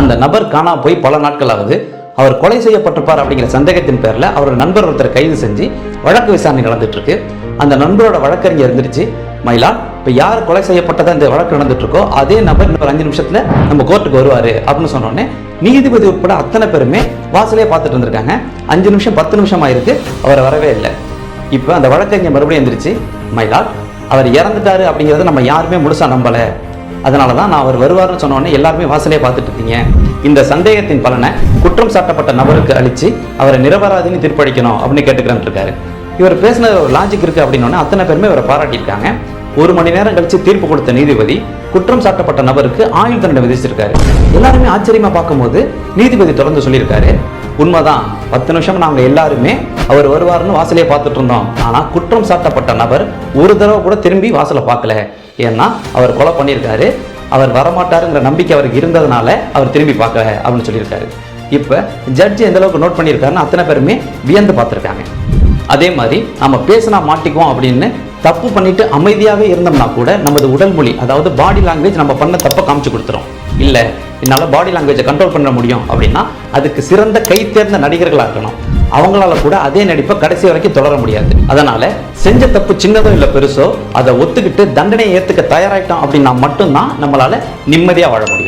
அந்த நபர் காணா போய் பல நாட்கள் ஆகுது. அவர் கொலை செய்யப்பட்டிருப்பார் அப்படிங்கிற சந்தேகத்தின் பேரில் அவரோட நண்பர் ஒருத்தர் கைது செஞ்சு வழக்கு விசாரணை நடந்துட்டு இருக்கு. அந்த நண்பரோட வழக்கறிஞர் இருந்துருச்சு, மயிலா இப்போ யார் கொலை செய்யப்பட்டதா இந்த வழக்கு நடந்துட்டு இருக்கோ அதே நபர் இன்னொரு 5 நிமிஷத்துல நம்ம கோர்ட்டுக்கு வருவாரு அப்படின்னு சொன்னோடனே நீதிபதி உட்பட அத்தனை பேருமே வாசலே பார்த்துட்டு இருந்திருக்காங்க. 5 நிமிஷம் 10 நிமிஷம் ஆயிருக்கு, அவர் வரவே இல்லை. இப்போ அந்த வழக்கறிஞர் மறுபடியும் எந்திரிச்சு, மயிலா அவர் இறந்துட்டாரு அப்படிங்கிறத நம்ம யாருமே முழுசா நம்பலை, அதனால தான் நான் அவர் வருவார்னு சொன்னோடனே எல்லாருமே வாசலே பார்த்துட்டு இருக்கீங்க. இந்த சந்தேகத்தின் பலனை குற்றம் சாட்டப்பட்ட நபருக்கு அளித்து அவரை நிரபராதின்னு தீர்ப்பளிக்கணும் அப்படின்னு கேட்டுக்கிறேன் இருக்காரு. இவர் பேசின ஒரு லாஜிக் இருக்கு அப்படின்னோடனே அத்தனை பேருமே இவரை பாராட்டியிருக்காங்க. 1 மணி நேரம் கழிச்சு தீர்ப்பு கொடுத்த நீதிபதி குற்றம் சாட்டப்பட்ட நபருக்கு ஆயுள் தண்டனை விதிச்சிருக்காரு. எல்லாருமே ஆச்சரியமா பார்க்கும்போது நீதிபதி தொடர்ந்து சொல்லியிருக்காரு, உண்மைதான் 10 நிமிஷம் நாங்க எல்லாருமே அவர் வருவாருன்னு வாசலே பார்த்துட்டு இருந்தோம். ஆனா குற்றம் சாட்டப்பட்ட நபர் ஒரு தடவை கூட திரும்பி வாசலை பார்க்கல. ஏன்னா அவர் கொலை பண்ணியிருக்காரு, அவர் வரமாட்டாருங்கிற நம்பிக்கை அவருக்கு இருந்ததுனால அவர் திரும்பி பார்க்கல அப்படின்னு சொல்லியிருக்காரு. இப்போ ஜட்ஜி எந்த அளவுக்கு நோட் பண்ணியிருக்காருன்னு அத்தனை பேருமே வியந்து பார்த்துருக்காங்க. அதே மாதிரி நம்ம பேசினா மாட்டிக்குவோம் அப்படின்னு தப்பு பண்ணிட்டு அமைதியாகவே இருந்தோம்னா கூட நமது உடல் மொழி, அதாவது பாடி லாங்குவேஜ் நம்ம பண்ண தப்பை காமிச்சு கொடுத்துரும். இல்லை என்னால் பாடி லாங்குவேஜை கண்ட்ரோல் பண்ண முடியும் அப்படின்னா அதுக்கு சிறந்த கை தேர்ந்த நடிகர்களாக இருக்கணும். அவங்களால கூட அதே நடிப்பை கடைசி வரைக்கும் தொடர முடியாது. அதனால செஞ்ச தப்பு சின்னதோ இல்லை பெருசோ அதை ஒத்துக்கிட்டு தண்டனையை ஏற்றுக்க தயாராகிட்டோம் அப்படின்னா மட்டும்தான் நம்மளால நிம்மதியாக வாழ முடியும்.